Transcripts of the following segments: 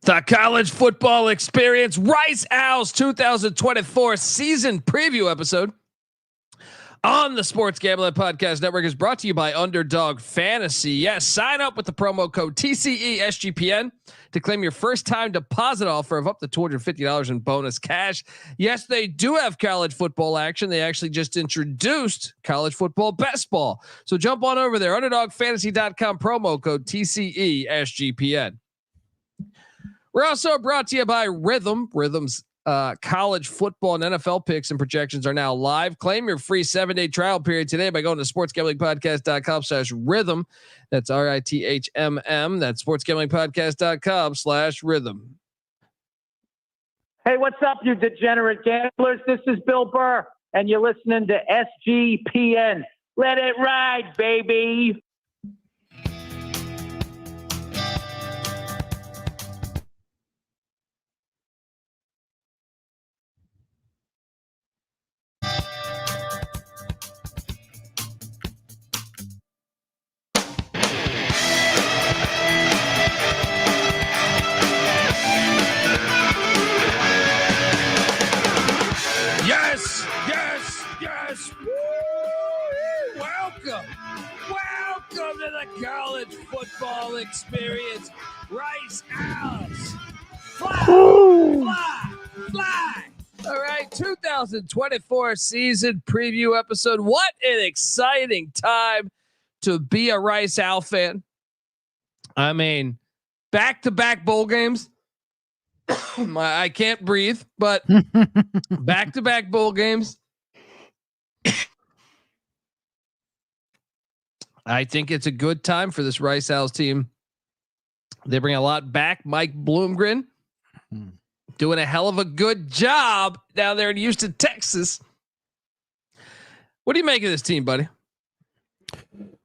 The college football experience, Rice Owls 2024 season preview episode on the Sports Gambling Podcast Network is brought to you by Underdog Fantasy. Yes, sign up with the promo code TCESGPN to claim your first time deposit offer of up to $250 in bonus cash. Yes, they do have college football action. They actually just introduced college football best ball. So jump on over there, underdogfantasy.com, promo code TCESGPN. We're also brought to you by Rhythm. Rhythm's college football and NFL picks and projections are now live. Claim your free 7-day trial period today by going to sportsgamblingpodcast.com/rhythm. That's RITHMM. That's sportsgamblingpodcast.com/rhythm. Hey, what's up, you degenerate gamblers? This is Bill Burr, and you're listening to SGPN. Let it ride, baby. Yes. Woo! Welcome to the college football experience. Rice Owls. Fly. All right, 2024 season preview episode. What an exciting time to be a Rice Owl fan. I mean, back-to-back bowl games. I can't breathe, but back-to-back bowl games. I think it's a good time for this Rice Owls team. They bring a lot back. Mike Bloomgren doing a hell of a good job down there in Houston, Texas. What do you make of this team, buddy?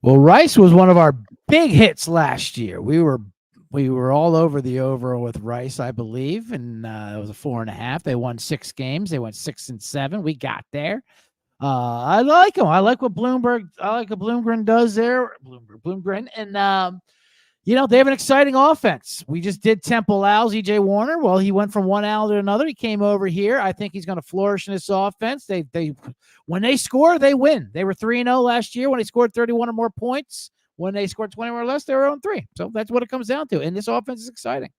Well, Rice was one of our big hits last year. We were all over the over with Rice, I believe, and it was a 4.5. They won 6 games. They went 6-7. We got there. I like him. I like what Bloomgren does there. Bloomgren, and they have an exciting offense. We just did Temple Owls, EJ Warner. Well, he went from one owl to another. He came over here. I think he's going to flourish in this offense. They when they score, they win. They were 3-0 last year when they scored 31 or more points. When they scored 20 or less, they were 0-3. So that's what it comes down to. And this offense is exciting.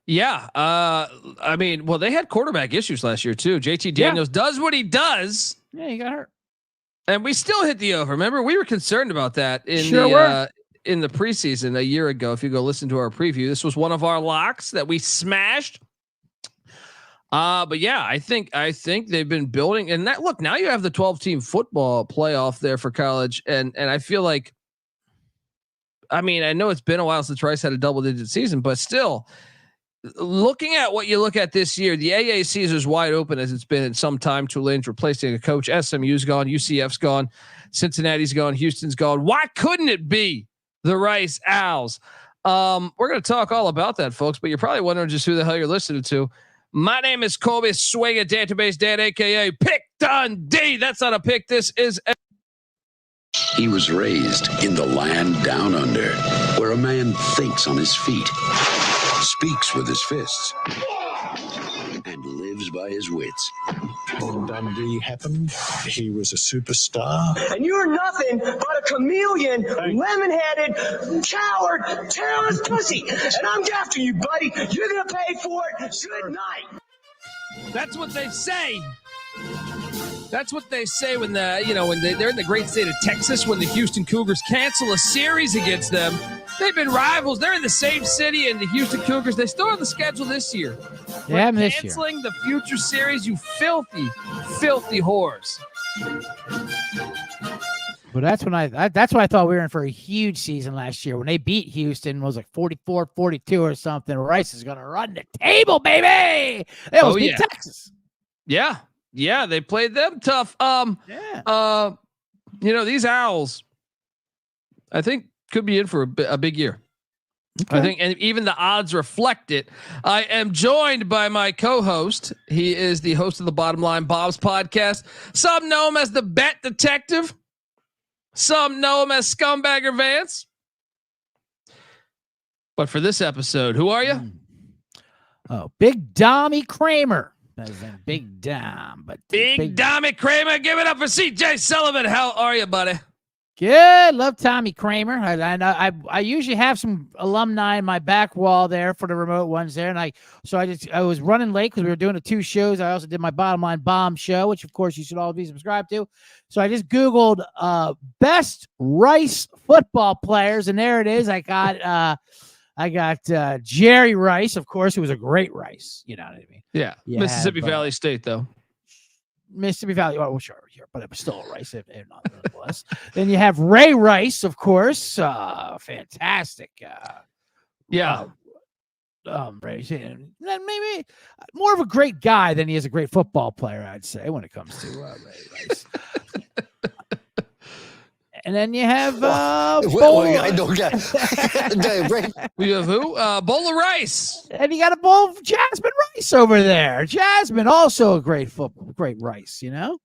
Yeah. I mean, well, they had quarterback issues last year too. JT Daniels does what he does. Yeah, he got hurt. And we still hit the over. Remember, we were concerned about that in the preseason a year ago. If you go listen to our preview, this was one of our locks that we smashed. But yeah, I think they've been building, and that look, now you have the 12-team football playoff there for college. And I feel like, I mean, I know it's been a while since Rice had a double-digit season, but still, looking at what you look at this year, the AAC is as wide open as it's been in some time. Tulane's replacing a coach. SMU's gone. UCF's gone. Cincinnati's gone. Houston's gone. Why couldn't it be the Rice Owls? We're going to talk all about that, folks, but you're probably wondering just who the hell you're listening to. My name is Colby Swinging Database Dan, a.k.a. Pick Dundee. That's not a pick. This is He was raised in the land down under, where a man thinks on his feet, speaks with his fists, and lives by his wits. When Dundee happened, he was a superstar. And you're nothing but a chameleon, lemon-headed, coward, tailless pussy. And I'm after you, buddy. You're going to pay for it. Good night. That's what they say. That's what they say when they're in the great state of Texas, when the Houston Cougars cancel a series against them. They've been rivals. They're in the same city, and the Houston Cougars, they still have the schedule this year. Yeah, We're canceling the future series, you filthy, filthy whores. Well, that's when that's why I thought we were in for a huge season last year when they beat Houston. It was like 44-42 or something. Rice is going to run the table, baby. They almost beat Texas. Yeah, they played them tough. These Owls, I think, could be in for a big year. Okay. I think, and even the odds reflect it. I am joined by my co-host. He is the host of the Bottom Line Bob's podcast. Some know him as the Bet Detective. Some know him as Scumbagger Vance. But for this episode, who are you? Oh, Big Dommy Kramer. That's a Big Dom, but Big Dommy Kramer. Give it up for CJ Sullivan. How are you, buddy? Good. Love Tommy Kramer. I usually have some alumni in my back wall there for the remote ones there. And I was running late because we were doing the 2 shows. I also did my Bottom Line Bomb show, which of course you should all be subscribed to. So I just Googled best Rice football players. And there it is. I got Jerry Rice, of course, who was a great Rice. You know what I mean? Yeah. Mississippi Valley State, though. Mississippi Valley. Oh, sure, but it was still a Rice. If not, it was. Then you have Ray Rice, of course. Fantastic. Rice. And maybe more of a great guy than he is a great football player, I'd say, when it comes to Ray Rice. And then you have I don't get. We have who? Bowl of Rice. And you got a bowl of Jasmine Rice over there. Jasmine, also a great Rice, you know?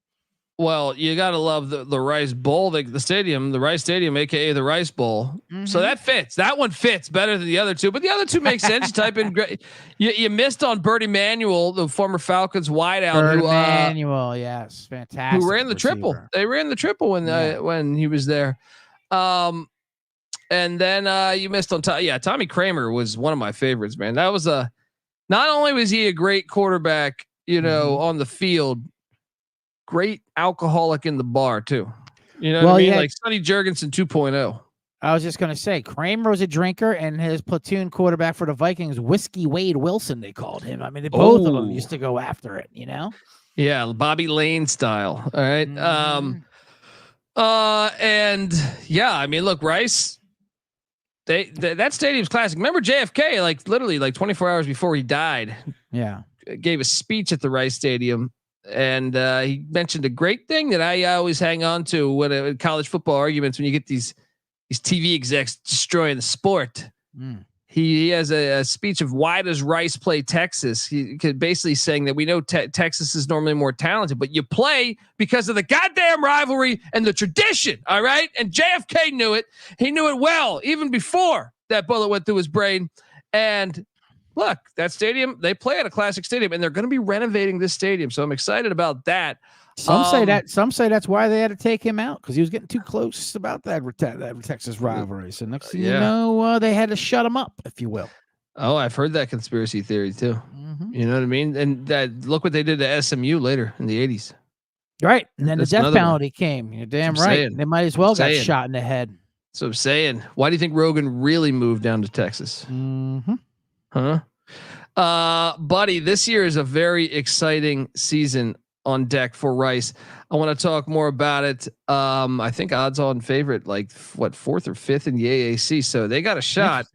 Well, you got to love the Rice Bowl, the stadium, the Rice Stadium, aka the Rice Bowl. Mm-hmm. So that fits. That one fits better than the other two, but the other two make sense. Type in great. You missed on Bertie Manuel, the former Falcons wideout. Bertie Manuel, yes, fantastic. Who ran the triple? They ran the triple when he was there. And then you missed on Tommy Kramer was one of my favorites, man. That was not only was he a great quarterback, on the field. Great alcoholic in the bar too. You know what I mean? Like Sonny Jurgensen 2.0. I was just going to say Kramer was a drinker and his platoon quarterback for the Vikings, Whiskey Wade Wilson, they called him. I mean, both of them used to go after it, you know? Yeah. Bobby Lane style. All right. Mm-hmm. I mean, look, Rice, that stadium's classic. Remember JFK, literally 24 hours before he died. Yeah. Gave a speech at the Rice Stadium. And he mentioned a great thing that I always hang on to when college football arguments, when you get these TV execs destroying the sport. He has a speech of why does Rice play Texas? He could basically saying that we know Texas is normally more talented, but you play because of the goddamn rivalry and the tradition. All right. And JFK knew it. He knew it well, even before that bullet went through his brain. And look, that stadium, they play at a classic stadium and they're going to be renovating this stadium. So I'm excited about that. Some say that's why they had to take him out, because he was getting too close about that Texas rivalry. So next thing you know, they had to shut him up, if you will. Oh, I've heard that conspiracy theory too. Mm-hmm. You know what I mean? And look what they did to SMU later in the 80s. Right. And then the death penalty came. You're damn right. Saying. They might as well got shot in the head. So I'm saying, why do you think Rogan really moved down to Texas? Mm-hmm. Huh? Buddy, this year is a very exciting season on deck for Rice. I want to talk more about it. I think odds on favorite, 4th or 5th in the AAC. So they got a shot.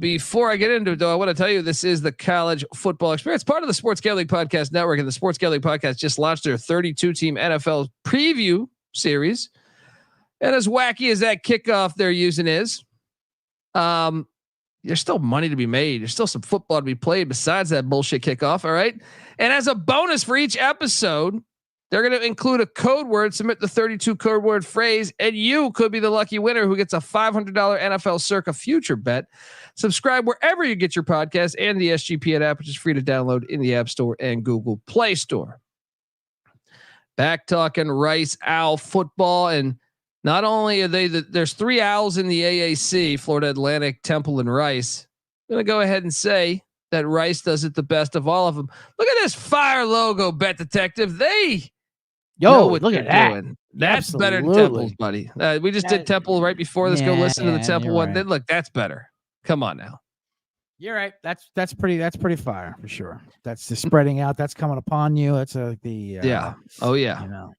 Before I get into it though, I want to tell you, this is the College Football Experience, part of the Sports Gambling Podcast Network, and the Sports Gambling Podcast just launched their 32-team NFL preview series. And as wacky as that kickoff they're using is, there's still money to be made. There's still some football to be played besides that bullshit kickoff. All right. And as a bonus for each episode, they're going to include a code word, submit the 32 code word phrase, and you could be the lucky winner who gets a $500 NFL Circa future bet. Subscribe wherever you get your podcast and the SGPN app, which is free to download in the App Store and Google Play Store. Back talking Rice Owl football. And not only are there's 3 Owls in the AAC, Florida Atlantic, Temple, and Rice. I'm going to go ahead and say that Rice does it the best of all of them. Look at this fire logo, Bet Detective. They know what look they're at that. doing. That's Absolutely. better than Temple's, buddy. We just did Temple right before. Let's go listen to the Temple one. Right. Then look, that's better. Come on now. You're right. That's pretty fire for sure. That's the spreading out. That's coming upon you. That's yeah. Oh yeah. You know.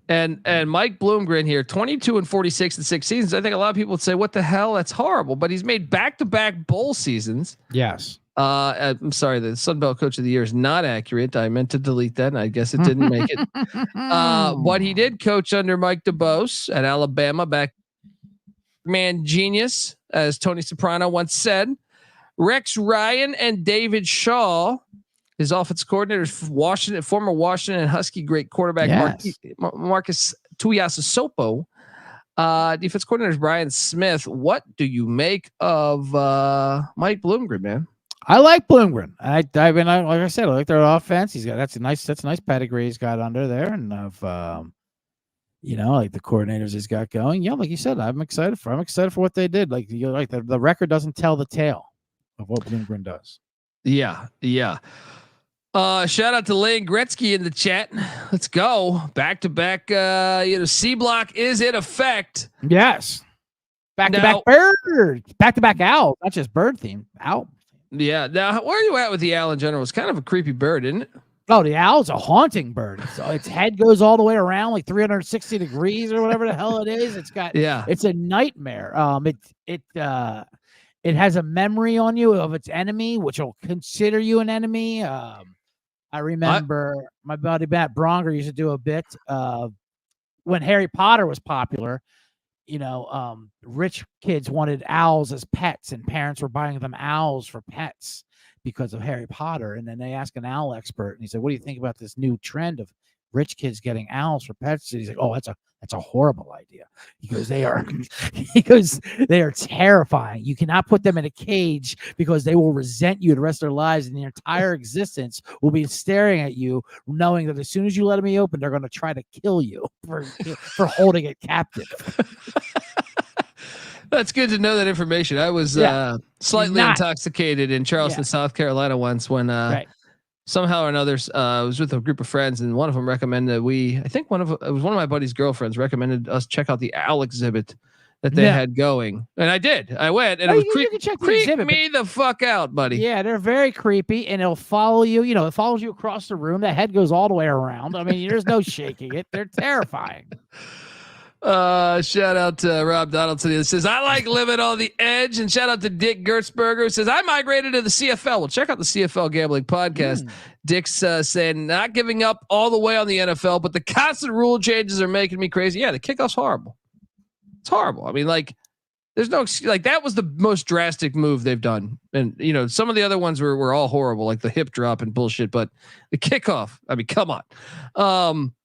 And Mike Bloomgren here, 22-46 in 6 seasons. I think a lot of people would say, "What the hell? That's horrible." But he's made back-to-back bowl seasons. Yes. I'm sorry, the Sun Belt Coach of the Year is not accurate. I meant to delete that, and I guess it didn't make it. But he did coach under Mike DeBose at Alabama. Back man genius, as Tony Soprano once said. Rex Ryan and David Shaw, his offense coordinators, former Washington Husky great quarterback Marcus Tuiasosopo. Defense coordinators Brian Smith. What do you make of Mike Bloomgren, man? I like Bloomgren. I mean, like I said, I like their offense. That's a nice pedigree he's got under there, and of like the coordinators he's got going. Yeah, like you said, I'm excited for what they did. Like the record doesn't tell the tale of what Bloomgren does. Yeah. Shout out to Lane Gretzky in the chat. Let's go back to back. C block is in effect. Yes, back to back bird, back to back owl, not just bird theme owl. Yeah. Now, where are you at with the owl in general? It's kind of a creepy bird, isn't it? Oh, the owl's a haunting bird. Its head goes all the way around like 360 degrees or whatever the hell it is. It's a nightmare. It has a memory on you of its enemy, which will consider you an enemy. I remember my buddy Matt Bronger used to do a bit when Harry Potter was popular. Rich kids wanted owls as pets, and parents were buying them owls for pets because of Harry Potter. And then they asked an owl expert, and he said, "What do you think about this new trend of rich kids getting owls for pets?" And he's like, "Oh, that's a horrible idea." He goes, they are terrifying. You cannot put them in a cage because they will resent you the rest of their lives, and their entire existence will be staring at you, knowing that as soon as you let them be open, they're going to try to kill you for holding it captive. That's good to know that information. I was slightly intoxicated in Charleston, South Carolina once when somehow or another I was with a group of friends, and one of them recommended it was one of my buddy's girlfriends recommended us check out the owl exhibit that they had going. And I did. I went, and it was creeped me the fuck out, buddy. Yeah, they're very creepy, and it'll follow you. It follows you across the room. The head goes all the way around. I mean, there's no shaking it. They're terrifying. Shout out to Rob Donaldson. He says, I like living on the edge. And shout out to Dick Gertzberger, who says, I migrated to the CFL. Well, check out the CFL Gambling Podcast. Dick's saying, not giving up all the way on the NFL, but the constant rule changes are making me crazy. Yeah, the kickoff's horrible. It's horrible. I mean, there's no excuse. That was the most drastic move they've done. And, some of the other ones were all horrible, like the hip drop and bullshit. But the kickoff, I mean, come on.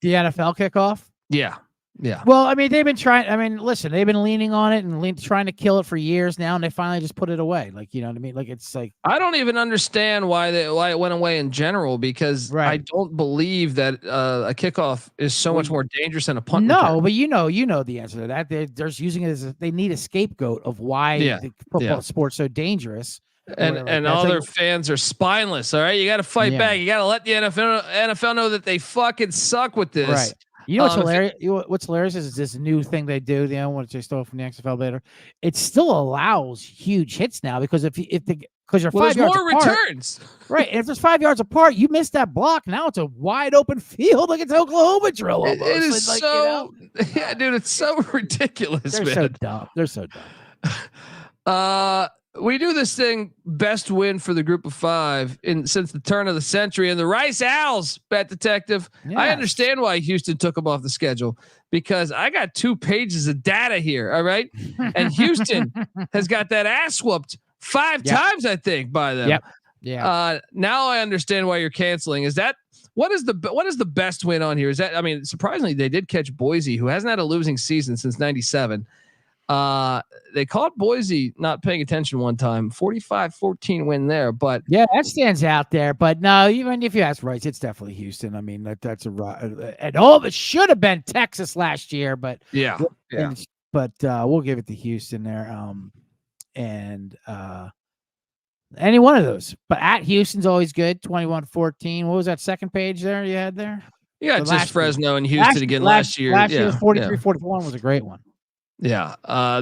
The NFL kickoff? Yeah. Yeah. Well, I mean, they've been trying. I mean, listen, they've been leaning on it and trying to kill it for years now, and they finally just put it away. You know what I mean? It's like I don't even understand why it went away in general, because I don't believe that a kickoff is so much more dangerous than a punt. No, return. but you know the answer to that. They're just using it they need a scapegoat of why the football sport's so dangerous. And all their fans are spineless. All right, you got to fight back. You got to let the NFL know that they fucking suck with this. Right. You know what's hilarious? What's hilarious is this new thing they do. What they stole from the XFL later. It still allows huge hits now because if you're 5 yards apart, returns, right? And if there's 5 yards apart, you missed that block. Now it's a wide open field, like it's Oklahoma drill. Almost. It is yeah, dude. It's so ridiculous. They're so dumb. They're so dumb. We do this thing, best win for the group of five since the turn of the century, and the Rice Owls, Bet Detective. Yes. I understand why Houston took them off the schedule, because I got 2 pages of data here. All right. And Houston has got that ass whooped 5 times, I think, by them. Yep. Yeah. Now I understand why you're canceling. What is the best win on here? Is that, I mean, surprisingly, they did catch Boise, who hasn't had a losing season since 97. They caught Boise not paying attention one time, 45-14 win there, but yeah, that stands out there. But no, even if you ask Rice, it's definitely Houston. I mean, that's and all of it should have been Texas last year, but we'll give it to Houston there. Any one of those, but at Houston's always good. 21-14. What was that second page there you had there? Yeah, just Fresno and Houston last year. Last year 43-41 was a great one. Yeah,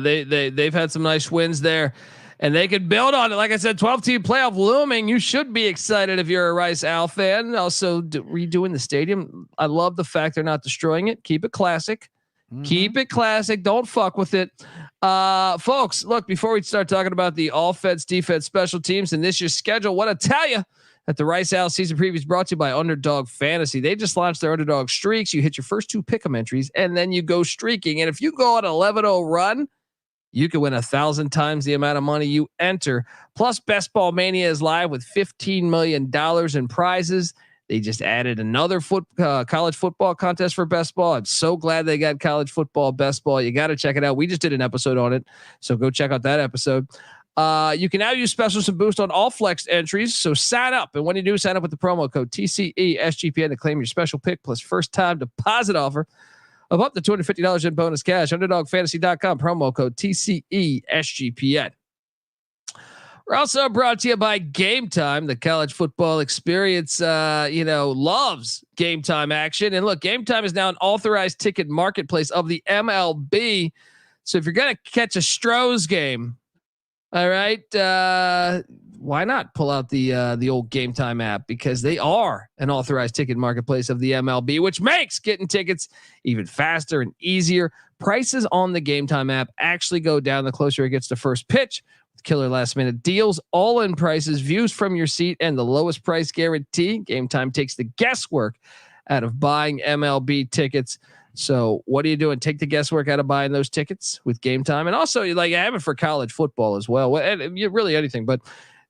they've had some nice wins there, and they could build on it. Like I said, 12-team playoff looming. You should be excited if you're a Rice Owl fan. Also, redoing the stadium. I love the fact they're not destroying it. Keep it classic. Mm-hmm. Keep it classic. Don't fuck with it. Folks, look, before we start talking about the offense, defense, special teams, and this year's schedule, what I tell you that the Rice Owl season preview is brought to you by Underdog Fantasy. They just launched their Underdog Streaks. You hit your first 2 pick'em entries, and then you go streaking. And if you go on an 11-0 run, you can win 1,000 times the amount of money you enter. Plus, Best Ball Mania is live with $15 million in prizes. They just added another college football contest for best ball. I'm so glad they got college football best ball. You got to check it out. We just did an episode on it, so go check out that episode. You can now use specials and boost on all flex entries. So sign up. And when you do, sign up with the promo code TCESGPN to claim your special pick plus first time deposit offer of up to $250 in bonus cash. UnderdogFantasy.com, promo code TCESGPN. We're also brought to you by Game Time, the college football experience, loves Game Time action. And look, Game Time is now an authorized ticket marketplace of the MLB. So if you're going to catch a Stros game, all right, why not pull out the old Game Time app, because they are an authorized ticket marketplace of the MLB, which makes getting tickets even faster and easier. Prices on the Game Time app actually go down the closer it gets to first pitch. Killer last minute deals, all in prices, views from your seat, and the lowest price guarantee. Game Time takes the guesswork out of buying MLB tickets. So what are you doing? Take the guesswork out of buying those tickets with Game Time. And also, you have it for college football as well. And really anything. But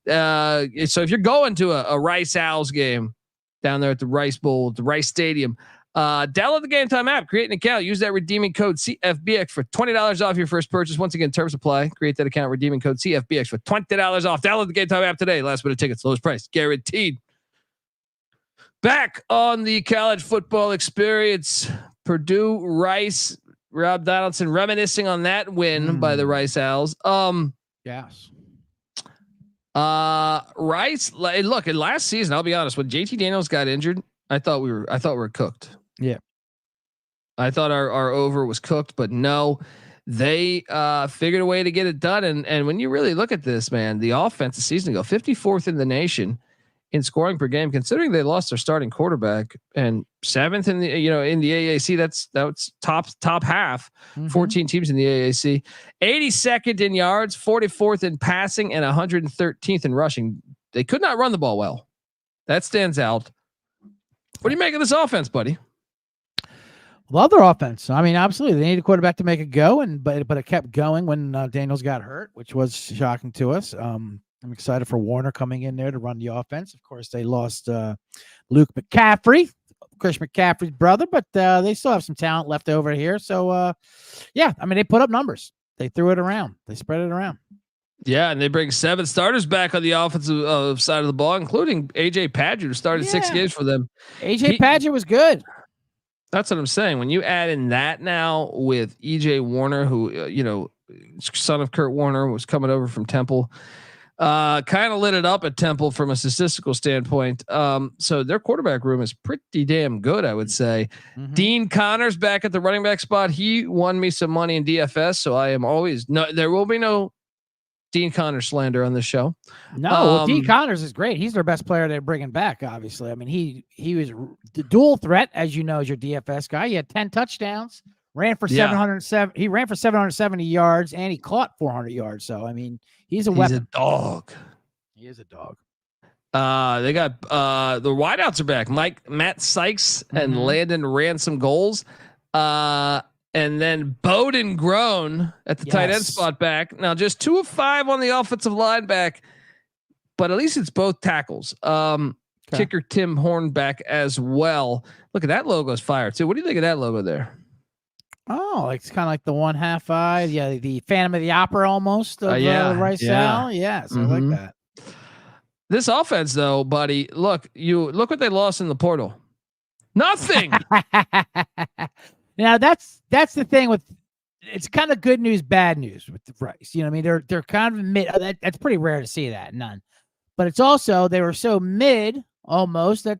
so if you're going to a Rice Owls game down there at the Rice Bowl, the Rice Stadium, download the Game Time app, create an account, use that redeeming code CFBX for $20 off your first purchase. Once again, terms apply. Create that account, redeeming code CFBX for $20 off. Download the Game Time app today. Last minute tickets, lowest price guaranteed. Back on the college football experience, Purdue, Rice, Rob Donaldson reminiscing on that win by the Rice Owls. Yes. Rice. Look, in last season, I'll be honest, when JT Daniels got injured, I thought we were cooked. Yeah. I thought our over was cooked, but no, they figured a way to get it done. And when you really look at this, man, the offense a season ago, 54th in the nation in scoring per game, considering they lost their starting quarterback, and 7th in the in the AAC. That's top half. 14 teams in the AAC. 82nd in yards, 44th in passing, and 113th in rushing. They could not run the ball well. That stands out. What do you make of this offense, buddy? Love their offense. I mean, absolutely, they need a quarterback to make it go, but it kept going when Daniels got hurt, which was shocking to us. I'm excited for Warner coming in there to run the offense. Of course, they lost Luke McCaffrey, Chris McCaffrey's brother, but they still have some talent left over here. So, yeah, I mean, they put up numbers. They threw it around. They spread it around. Yeah, and they bring 7 starters back on the offensive side of the ball, including AJ Padgett, who started 6 games for them. AJ Padgett was good. That's what I'm saying. When you add in that now with EJ Warner, who son of Kurt Warner, was coming over from Temple, kind of lit it up at Temple from a statistical standpoint. So their quarterback room is pretty damn good, I would say. Dean Connors back at the running back spot. He won me some money in DFS, so I am always there will be no Dean Connors slander on this show. No, Dean Connors is great. He's their best player they're bringing back. Obviously, I mean he was the dual threat, as you know, as your DFS guy. He had 10 touchdowns, ran for 707. He ran for 770 yards, and he caught 400 yards. So I mean, he's a weapon. He's a dog. He is a dog. They got the wideouts are back. Matt Sykes and Landon Ransom goals. And then Bowden Grown at the tight end spot back. Now just 2 of 5 on the offensive line back, but at least it's both tackles. Kicker Tim Horn back as well. Look at that logo's fire too. What do you think of that logo there? Oh, it's kind of like the 1/2-eye. Yeah, the Phantom of the Opera almost of Rice Owl. Yeah, so I like that. This offense though, buddy, look what they lost in the portal. Nothing. Now that's the thing with it's kind of good news, bad news with the Rice. You know what I mean? They're kind of mid. That's pretty rare to see that, none. But it's also they were so mid almost that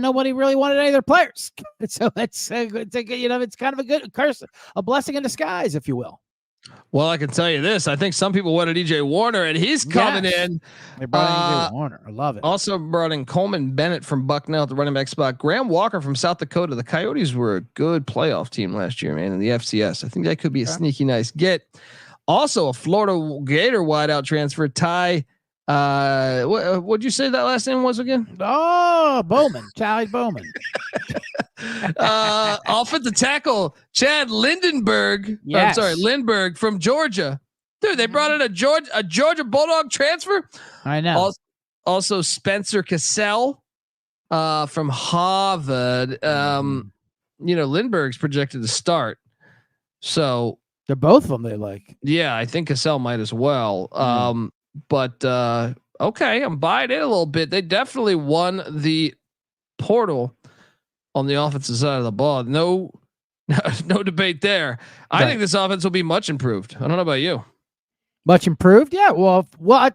nobody really wanted any of their players. So it's it's kind of a good curse, a blessing in disguise, if you will. Well, I can tell you this. I think some people wanted EJ Warner, and he's coming in. They brought in EJ Warner. I love it. Also brought in Coleman Bennett from Bucknell at the running back spot. Graham Walker from South Dakota. The Coyotes were a good playoff team last year, man, in the FCS. I think that could be a sneaky nice get. Also, a Florida Gator wideout transfer. Ty, what'd you say that last name was again? Oh, Bowman. Charlie Bowman. Offensive tackle Chad Lindenberg. Yes. I'm sorry, Lindbergh from Georgia. Dude, they brought in a Georgia Bulldog transfer. I know. Also Spencer Cassell from Harvard. Lindbergh's projected to start. So they're both of them they like. Yeah, I think Cassell might as well. But okay, I'm buying it a little bit. They definitely won the portal on the offensive side of the ball. No debate there. I think this offense will be much improved. I don't know about you. Much improved? Yeah. Well,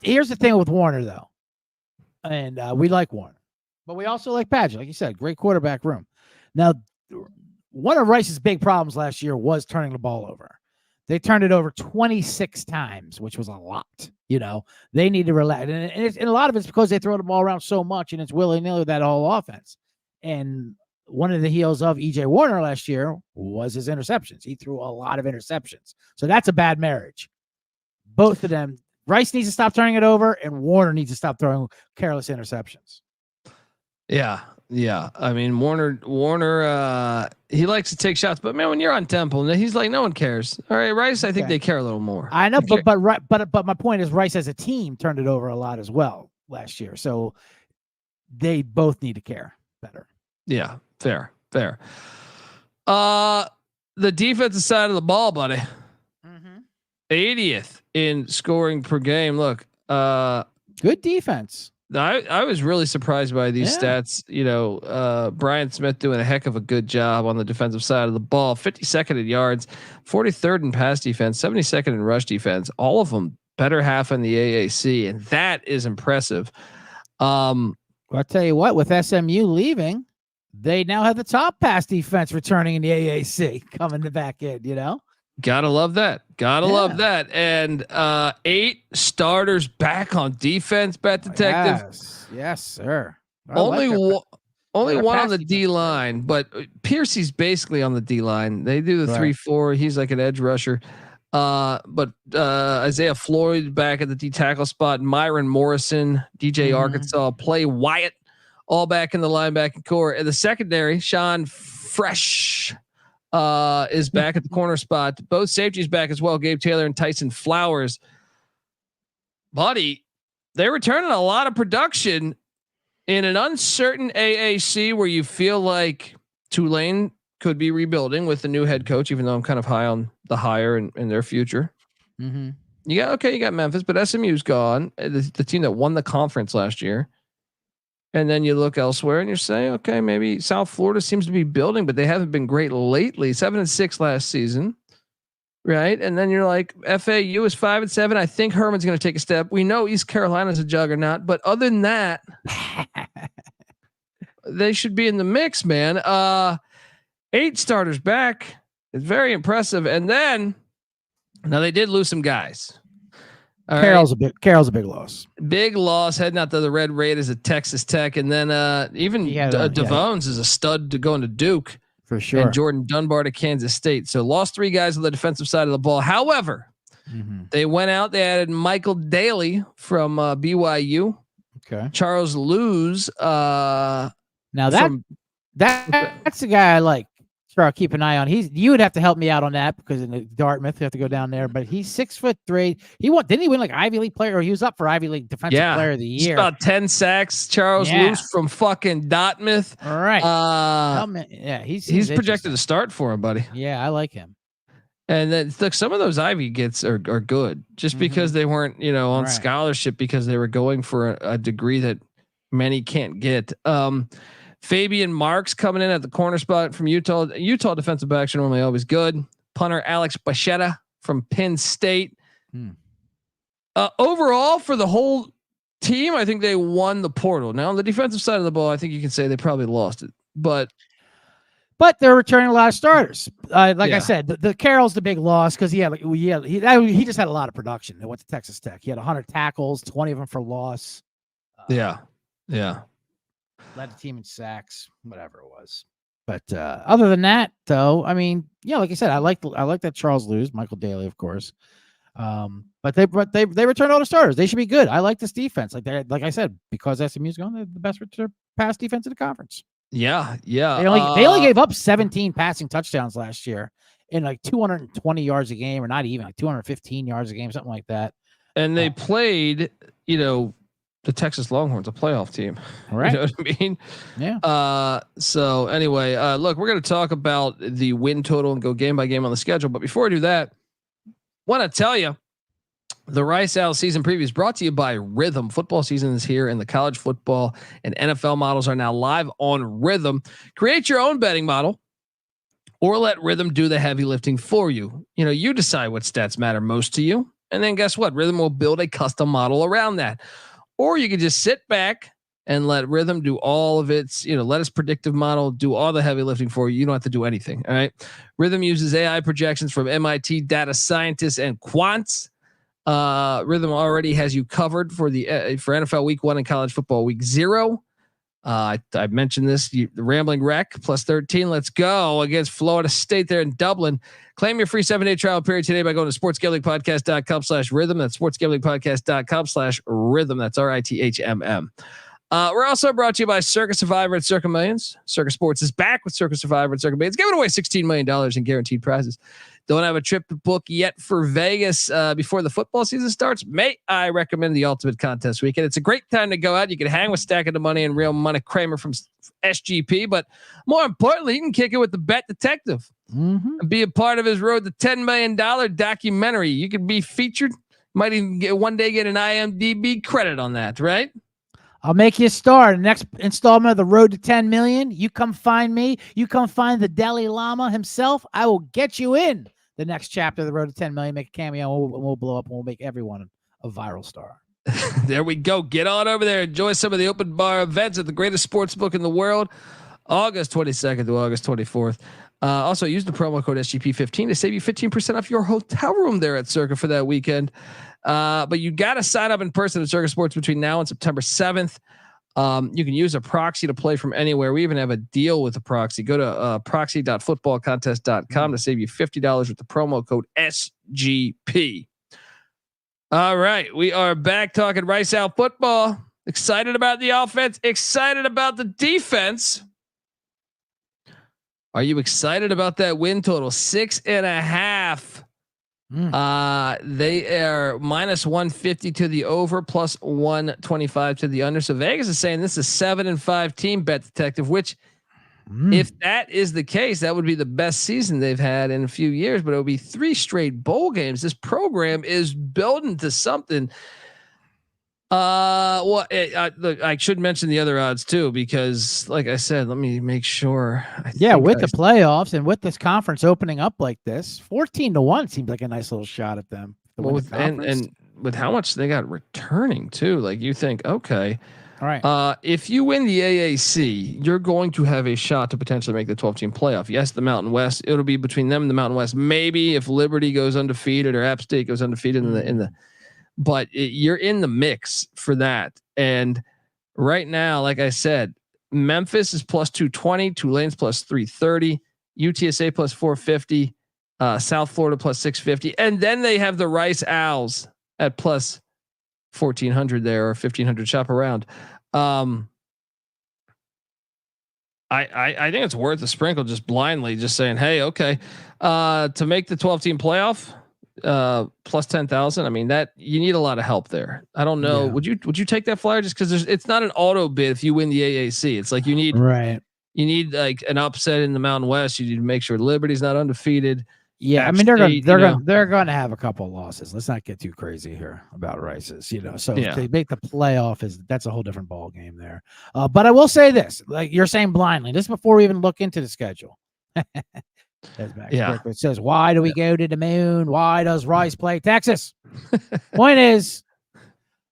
here's the thing with Warner though. And we like Warner, but we also like Padgett. Like you said, great quarterback room. Now, one of Rice's big problems last year was turning the ball over. They turned it over 26 times, which was a lot. They need to relax. And a lot of it's because they throw the ball around so much and it's willy-nilly that whole offense. And one of the heels of E.J. Warner last year was his interceptions. He threw a lot of interceptions. So that's a bad marriage. Both of them. Rice needs to stop turning it over, and Warner needs to stop throwing careless interceptions. Yeah. I mean, Warner, he likes to take shots, but man, when you're on Temple, he's like, no one cares. All right, Rice, I think they care a little more. I know, but my point is, Rice as a team turned it over a lot as well last year, so they both need to care better. Yeah, fair. The defensive side of the ball, buddy. 80th in scoring per game. Look, good defense. I was really surprised by these stats. Brian Smith doing a heck of a good job on the defensive side of the ball. 52nd in yards, 43rd in pass defense, 72nd in rush defense. All of them better half in the AAC, and that is impressive. I'll tell you what, with SMU leaving, they now have the top pass defense returning in the AAC coming back in. Gotta love that. Love that. And 8 starters back on defense, Bet Detective. Yes, sir. Only one on the D line, but Piercy's basically on the D line. They do the 3-4. He's like an edge rusher. But Isaiah Floyd back at the D tackle spot. Myron Morrison, DJ Arkansas, Play Wyatt, all back in the linebacking core. And the secondary, Sean Fresh is back at the corner spot. Both safeties back as well. Gabe Taylor and Tyson Flowers. Buddy, they're returning a lot of production in an uncertain AAC where you feel like Tulane could be rebuilding with the new head coach, even though I'm kind of high on the hire in their future. You got Memphis, but SMU's gone. The team that won the conference last year. And then you look elsewhere and you're saying, okay, maybe South Florida seems to be building, but they haven't been great lately. 7-6 last season. Right. And then you're like, FAU is 5-7. I think Herman's going to take a step. We know East Carolina's a juggernaut, but other than that, they should be in the mix, man. 8 starters back. It's very impressive. And then now they did lose some guys. Carroll's a big loss. Big loss heading out to the Red Raiders at Texas Tech, and then even Devones is a stud to go into Duke for sure. And Jordan Dunbar to Kansas State. So lost 3 guys on the defensive side of the ball. However, they went out. They added Michael Daly from BYU. Okay. Charles Luz. Now that's the guy I like. Sure, I'll keep an eye on. You would have to help me out on that because in the Dartmouth you have to go down there. But he's 6'3". Didn't he win like Ivy League player, or he was up for Ivy League defensive player of the year? He's about 10 sacks. Charles Luz from fucking Dartmouth. All right. He's projected to start for him, buddy. Yeah, I like him. And then look, some of those Ivy gets are good just because they weren't on scholarship because they were going for a degree that many can't get. Fabian Marks coming in at the corner spot from Utah. Utah defensive backs are normally always good. Punter Alex Bachetta from Penn State. Overall, for the whole team, I think they won the portal. Now on the defensive side of the ball, I think you can say they probably lost it, but they're returning a lot of starters. I said, the Carroll's the big loss because he just had a lot of production. They went to Texas Tech. He had 100 tackles, 20 of them for loss. Yeah. Led the team in sacks, whatever it was. But other than that, though, I mean, like I said, I like that Charles Luz, Michael Daly, of course. But they returned all the starters. They should be good. I like this defense. Like I said, because SMU's gone, they're the best pass defense in the conference. Yeah. They only gave up 17 passing touchdowns last year in like 220 yards a game, or not even like 215 yards a game, something like that. And they played, the Texas Longhorns, a playoff team. Right. You know what I mean? Yeah. So anyway, look, we're going to talk about the win total and go game by game on the schedule. But before I do that, want to tell you The Rice Owl season preview is brought to you by Rhythm. Football season is here, and the college football and NFL models are now live on Rhythm. Create your own betting model, or let Rhythm do the heavy lifting for you. You know, you decide what stats matter most to you, and then guess what? Rhythm will build a custom model around that. Or you can just sit back and let Rhythm do all of its, let its predictive model do all the heavy lifting for you. You don't have to do anything. All right. Rhythm uses AI projections from MIT data scientists and quants. Rhythm already has you covered for for NFL week 1 and college football week 0. I mentioned this, the Rambling Wreck +13. Let's go against Florida State there in Dublin. Claim your free 7-day trial period today by going to sportsgamblingpodcast.com/rhythm. That's sportsgamblingpodcast.com/rhythm. That's RITHMM. We're also brought to you by Circus Survivor at Circa Millions. Circus Sports is back with Circus Survivor at Circa Millions, giving away $16 million in guaranteed prizes. Don't have a trip to book yet for Vegas before the football season starts? May I recommend the Ultimate Contest Weekend? It's a great time to go out. You can hang with Stacking the Money and Real Money Kramer from SGP, but more importantly, you can kick it with the Bet Detective and be a part of his road to $10 million documentary. You could be featured. Might even get an IMDb credit on that, right? I'll make you a star. The next installment of the Road to 10 Million. You come find me. You come find the Dalai Lama himself. I will get you in the next chapter of the Road to 10 Million. Make a cameo. And we'll blow up. And we'll make everyone a viral star. There we go. Get on over there. Enjoy some of the open bar events at the greatest sports book in the world. August 22nd to August 24th. Also, use the promo code SGP15 to save you 15% off your hotel room there at Circa for that weekend. But you got to sign up in person at Circa Sports between now and September 7th. You can use a proxy to play from anywhere. We even have a deal with a proxy. Go to proxy.footballcontest.com to save you $50 with the promo code SGP. All right, we are back talking Rice Owl football. Excited about the offense. Excited about the defense. Are you excited about that win total? 6.5. They are -150 to the over, +125 to the under. So Vegas is saying this is 7-5 team, Bet Detective, which if that is the case, that would be the best season they've had in a few years, but it would be 3 straight bowl games. This program is building to something. Look, I should mention the other odds too, because like I said, let me make sure. With the playoffs and with this conference opening up like this, 14-1 seems like a nice little shot at them. Well, and with how much they got returning too, like you think, okay, all right. If you win the AAC, you're going to have a shot to potentially make the 12-team playoff. Yes, the Mountain West, it'll be between them and the Mountain West. Maybe if Liberty goes undefeated or App State goes undefeated but you're in the mix for that. And right now, like I said, Memphis is +220, Tulane's +330, UTSA +450, South Florida +650. And then they have the Rice Owls at +1400 there, or 1500. Shop around. I think it's worth a sprinkle, just blindly, just saying, hey, okay, to make the 12-team playoff, +10,000. I mean, that you need a lot of help there. I don't know. Yeah. Would you take that flyer just because it's not an auto bid if you win the AAC? It's like you need like an upset in the Mountain West. You need to make sure Liberty's not undefeated. Yeah, I mean they're going to have a couple of losses. Let's not get too crazy here about Rice's. So if they make the playoff, that's a whole different ball game there. But I will say this, like you're saying blindly, this is before we even look into the schedule. It says, why do we go to the moon? Why does Rice play Texas? Point is,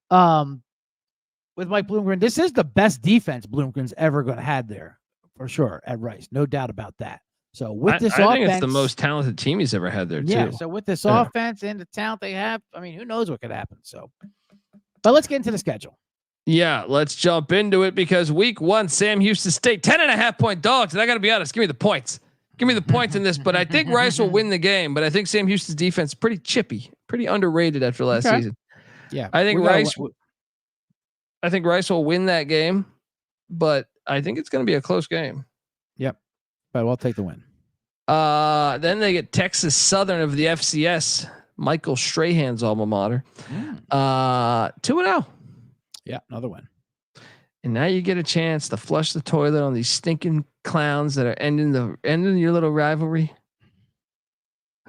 with Mike Bloomgren, this is the best defense Bloomgren's ever going to have there for sure at Rice. No doubt about that. So with this offense, I think it's the most talented team he's ever had there too. Yeah. So with this offense and the talent they have, I mean, who knows what could happen? So, but let's get into the schedule. Yeah, let's jump into it because week 1, Sam Houston State, 10.5-point dogs. And I got to be honest, give me the points. Give me the points in this, but I think Rice will win the game. But I think Sam Houston's defense is pretty chippy, pretty underrated after last season. Yeah, I think Rice will win that game, but I think it's going to be a close game. Yep, but we'll take the win. Then they get Texas Southern of the FCS, Michael Strahan's alma mater. 2-0. Yeah, another win. And now you get a chance to flush the toilet on these stinking clowns that are ending your little rivalry.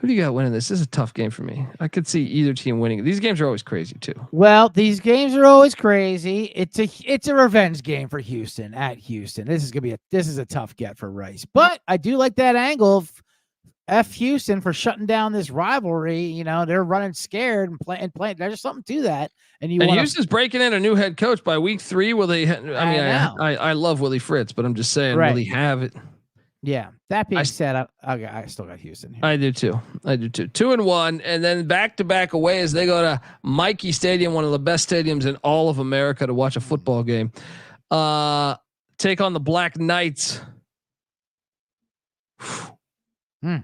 Who do you got winning this? This is a tough game for me. I could see either team winning. These games are always crazy too. Well, these games are always crazy. It's a revenge game for Houston at Houston. This is a tough get for Rice. But I do like that angle of F Houston for shutting down this rivalry. You know, they're running scared and playing. There's something to that. And Houston's breaking in a new head coach by week 3. Will they? I love Willie Fritz, but I'm just saying, will he have it? Yeah. That being said, I still got Houston here. I do too. 2-1, and then back-to-back away as they go to Mikey Stadium, one of the best stadiums in all of America to watch a football game. Take on the Black Knights. I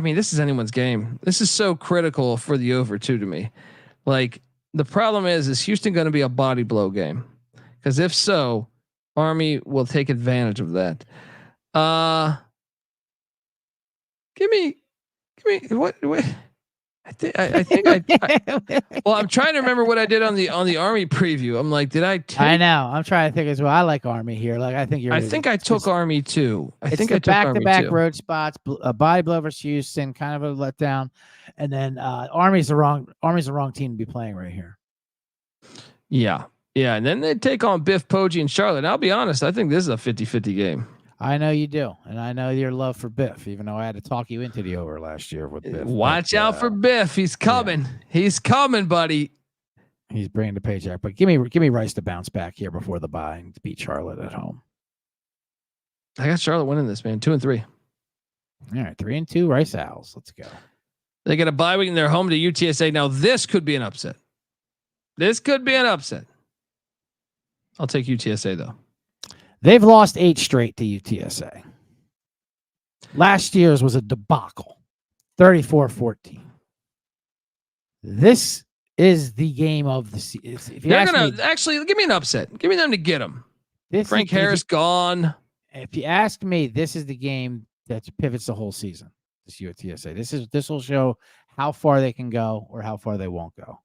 mean, this is anyone's game. This is so critical for the over too to me. Like, the problem is Houston going to be a body blow game? Because if so, Army will take advantage of that. Give me what I think well, I'm trying to remember what I did on the Army preview. I'm like, I know. I'm trying to think as well. I like Army here. Like, I think I took Army too. I think I took back-to-back road spots, a body blow versus Houston, kind of a letdown. And then Army's the wrong team to be playing right here. Yeah. Yeah. And then they take on Biff Poggi and Charlotte. And I'll be honest, I think this is a 50-50 game. I know you do. And I know your love for Biff, even though I had to talk you into the over last year with Biff. Watch out for Biff. He's coming. Yeah. He's coming, buddy. He's bringing the paycheck. But give me Rice to bounce back here before the bye and to beat Charlotte at home. I got Charlotte winning this, man. 2-3. All right, 3-2 Rice Owls. Let's go. They get a bye week and they're home to UTSA. Now this could be an upset. I'll take UTSA though. They've lost 8 straight to UTSA. Last year's was a debacle, 34-14. This is the game of the season. They're going to actually give me an upset. Give me them to get them. Frank Harris gone. If you ask me, this is the game that pivots the whole season. This UTSA. This will show how far they can go or how far they won't go.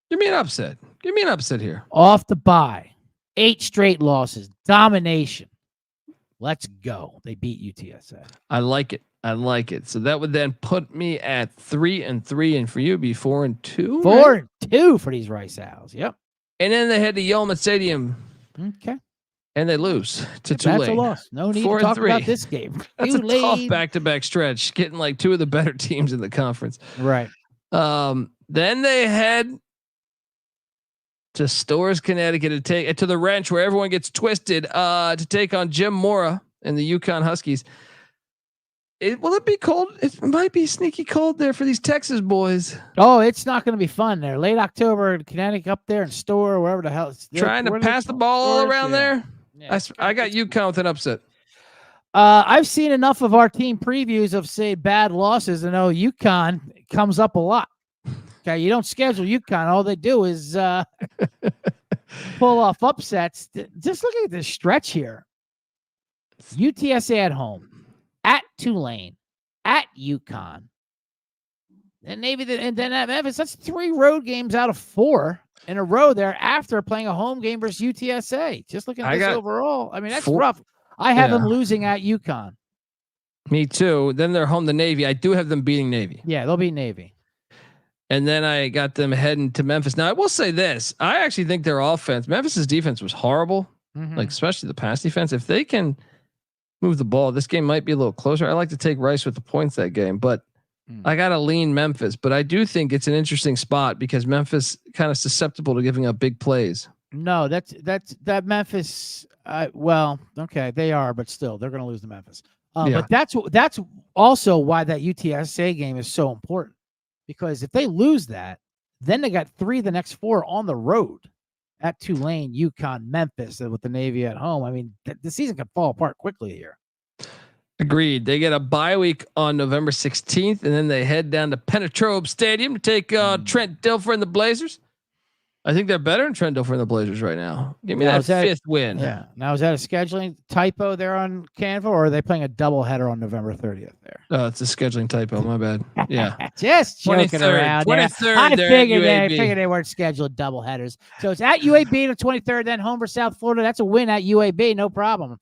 Give me an upset. Give me an upset here. Off the bye. 8 straight losses. Domination. Let's go. They beat UTSA. I like it. So that would then put me at 3-3, and for you, be 4-2. 4-2 for these Rice Owls. Yep. And then they head to Yelma Stadium. Okay. And they lose to Tulane. That's a loss. No need to talk about this game. That's a tough back-to-back stretch, getting like 2 of the better teams in the conference. Right. Then they head to Storrs, Connecticut, to the Wrench, where everyone gets twisted, to take on Jim Mora and the UConn Huskies. Will it be cold? It might be sneaky cold there for these Texas boys. Oh, it's not going to be fun there. Late October in Connecticut, up there in Storr, wherever the hell. Trying to pass the ball all around there. Yeah. I got UConn with an upset. I've seen enough of our team previews of, say, bad losses to know UConn comes up a lot. Okay, you don't schedule UConn. All they do is pull off upsets. Just look at this stretch here. UTSA at home, at Tulane, at UConn, and then at Memphis. That's 3 road games out of 4 in a row there after playing a home game versus UTSA. Just looking at this overall, I mean, that's rough. I have them losing at UConn. Me too. Then they're home to Navy. I do have them beating Navy. Yeah, they'll beat Navy. And then I got them heading to Memphis. Now I will say this: I actually think their offense, Memphis's defense, was horrible. Like especially the pass defense. If they can move the ball, this game might be a little closer. I like to take Rice with the points that game, but I got to lean Memphis. But I do think it's an interesting spot because Memphis kind of susceptible to giving up big plays. No, that Memphis. Well, okay, they are, but still, they're going to lose to Memphis. But that's also why that UTSA game is so important. Because if they lose that, then they got 3 the next 4 on the road at Tulane, UConn, Memphis, with the Navy at home. I mean, the season can fall apart quickly here. Agreed. They get a bye week on November 16th, and then they head down to Penetrobe Stadium to take Trent Dilfer and the Blazers. I think they're better than Trent Dilfer and the Blazers right now. Give me that 5th win. Yeah. Now, is that a scheduling typo there on Canva, or are they playing a doubleheader on November 30th there? Oh, it's a scheduling typo. My bad. Yeah. Just joking around. 23rd. I figured they weren't scheduled doubleheaders. So it's at UAB the 23rd, then home for South Florida. That's a win at UAB. No problem.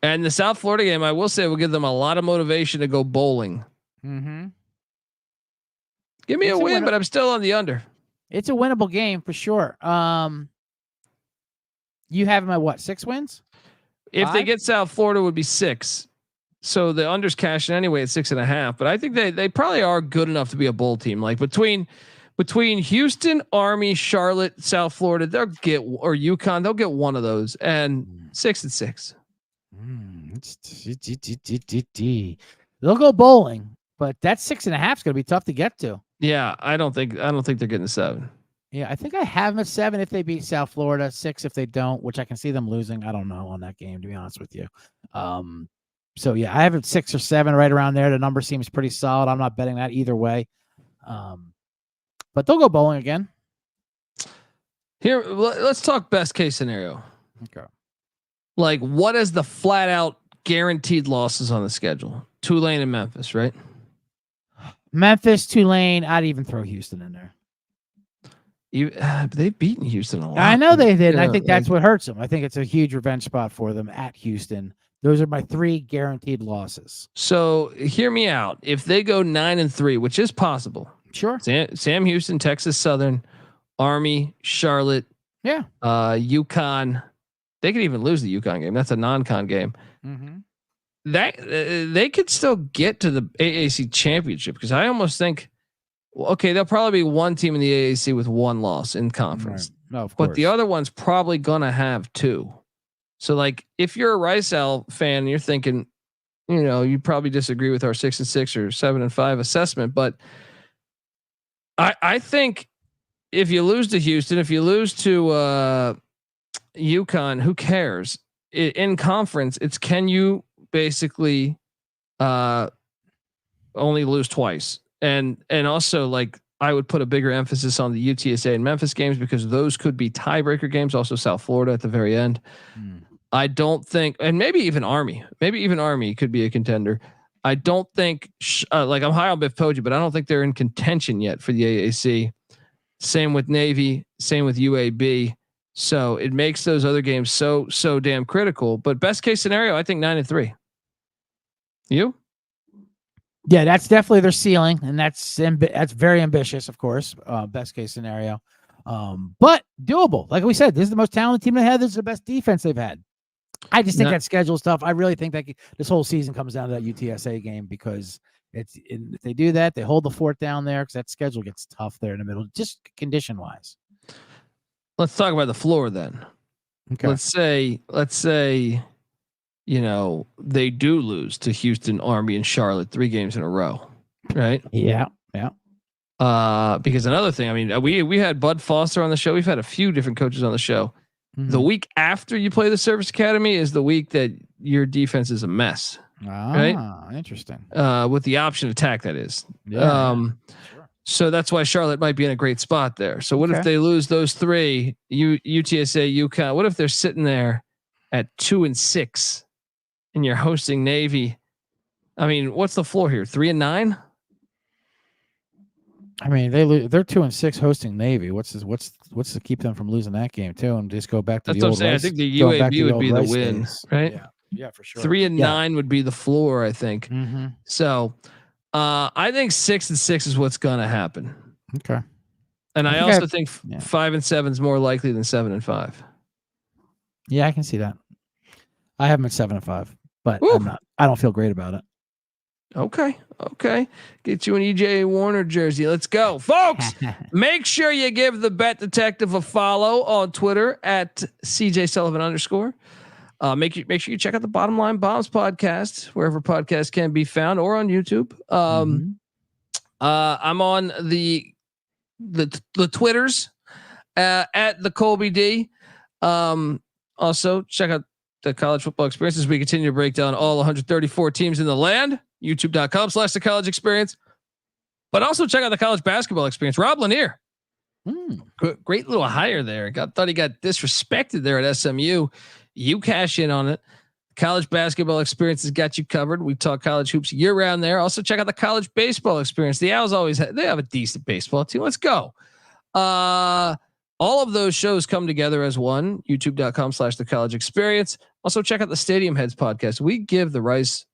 And the South Florida game, I will say, will give them a lot of motivation to go bowling. Mm-hmm. Give me a win, but I'm still on the under. It's a winnable game for sure. You have them at what, 6 wins? If 5? they get South Florida, would be 6. So the under's cashing anyway at 6.5. But I think they probably are good enough to be a bowl team. Like between Houston, Army, Charlotte, South Florida, they'll get, or UConn, they'll get one of those, and 6-6. They'll go bowling, but that 6.5 is going to be tough to get to. Yeah, I don't think they're getting 7. Yeah, I think I have them at 7 if they beat South Florida, 6 if they don't, which I can see them losing. I don't know on that game, to be honest with you. So yeah, I have it 6 or 7 right around there. The number seems pretty solid. I'm not betting that either way. But they'll go bowling again. Here, let's talk best case scenario. Okay. Like, what is the flat out guaranteed losses on the schedule? Tulane and Memphis, right? Memphis, Tulane. I'd even throw Houston in there. They've beaten Houston a lot. I know they did. And I think that's what hurts them. I think it's a huge revenge spot for them at Houston. Those are my 3 guaranteed losses. So hear me out. If they go 9-3, which is possible. Sure. Sam Houston, Texas Southern, Army, Charlotte. Yeah. UConn. They could even lose the UConn game. That's a non-con game. Mm-hmm. That they could still get to the AAC championship, because I almost think, okay, there'll probably be one team in the AAC with 1 loss in conference. Right. No, of course. But the other one's probably gonna have 2. So like, if you're a Rice Owl fan, and you're thinking, you probably disagree with our 6-6 or 7-5 assessment, but I think if you lose to Houston, if you lose to UConn, who cares? In conference, it's, can you basically only lose twice? And also, like, I would put a bigger emphasis on the UTSA and Memphis games, because those could be tiebreaker games. Also South Florida at the very end. I don't think, and maybe even Army could be a contender. I don't think like, I'm high on Biff Poggi, but I don't think they're in contention yet for the AAC. Same with Navy, same with UAB. So it makes those other games so damn critical. But best case scenario, I think 9-3. You? Yeah, that's definitely their ceiling, and that's very ambitious, of course. Best case scenario, but doable. Like we said, this is the most talented team they had. This is the best defense they've had. I just think that schedule stuff. I really think that this whole season comes down to that UTSA game, because if they do that, they hold the fort down there, because that schedule gets tough there in the middle, just condition wise. Let's talk about the floor then. Okay. Let's say, they do lose to Houston, Army, and Charlotte 3 games in a row, right? Yeah. Because another thing, I mean, we had Bud Foster on the show. We've had a few different coaches on the show. Mm-hmm. The week after you play the Service Academy is the week that your defense is a mess. Right? Interesting. With the option attack, that is. Yeah. Sure. So that's why Charlotte might be in a great spot there. So what if they lose those 3? UTSA, UConn. What if they're sitting there at 2-6, and you're hosting Navy? I mean, what's the floor here? 3-9. I mean, they're 2-6 hosting Navy. What's to keep them from losing that game too, and just go back to that's the what old I'm saying. Rice, I think the UAB would be the win, days. right? Yeah, for sure. 3-9 would be the floor, I think. Mm-hmm. So, I think 6-6 is what's going to happen. Okay. And I also think 5-7 is more likely than 7-5. Yeah, I can see that. I have them at 7-5, but I don't feel great about it. Okay. Get you an EJ Warner jersey. Let's go, folks. Make sure you give the Bet Detective a follow on Twitter at CJ Sullivan _. Make sure you check out the Bottom Line Bombs podcast wherever podcasts can be found, or on YouTube. I'm on the Twitters at the Colby D. Also check out the College Football Experience as we continue to break down all 134 teams in the land. YouTube.com/the College Experience. But also check out the College Basketball Experience. Rob Lanier, great little hire there. Thought he got disrespected there at SMU. You cash in on it. College Basketball Experience has got you covered. We talk college hoops year round there. Also check out the College Baseball Experience. The Owls they have a decent baseball team. Let's go. All of those shows come together as one. YouTube.com/The College Experience. Also check out the Stadium Heads podcast. We give the Rice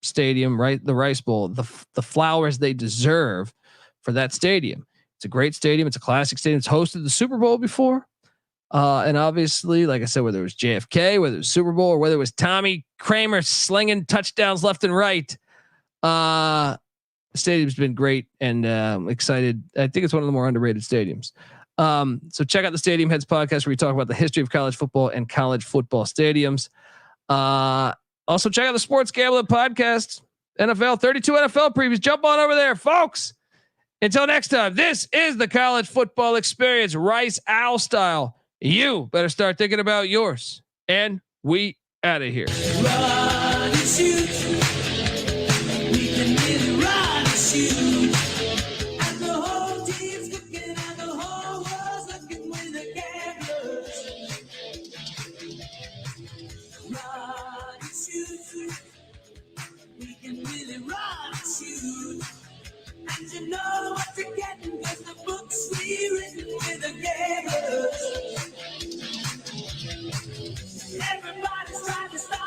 Stadium, right, the Rice Bowl, the flowers they deserve for that stadium. It's a great stadium. It's a classic stadium. It's hosted the Super Bowl before. And obviously, like I said, whether it was JFK, whether it was Super Bowl, or whether it was Tommy Kramer slinging touchdowns left and right, the stadium's been great, and excited. I think it's one of the more underrated stadiums. So check out the Stadium Heads podcast where we talk about the history of college football and college football stadiums. Also check out the Sports Gambling podcast, NFL 32 NFL previews. Jump on over there, folks. Until next time, this is the College Football Experience, Rice Owl style. You better start thinking about yours. And we out of here. Run and shoot. We can really run and shoot. And the whole team's looking and the whole world's looking with the gamblers. Run and shoot. We can really run and shoot. And you know what you're getting, cause the books we written with the gamblers. Everybody's trying to stop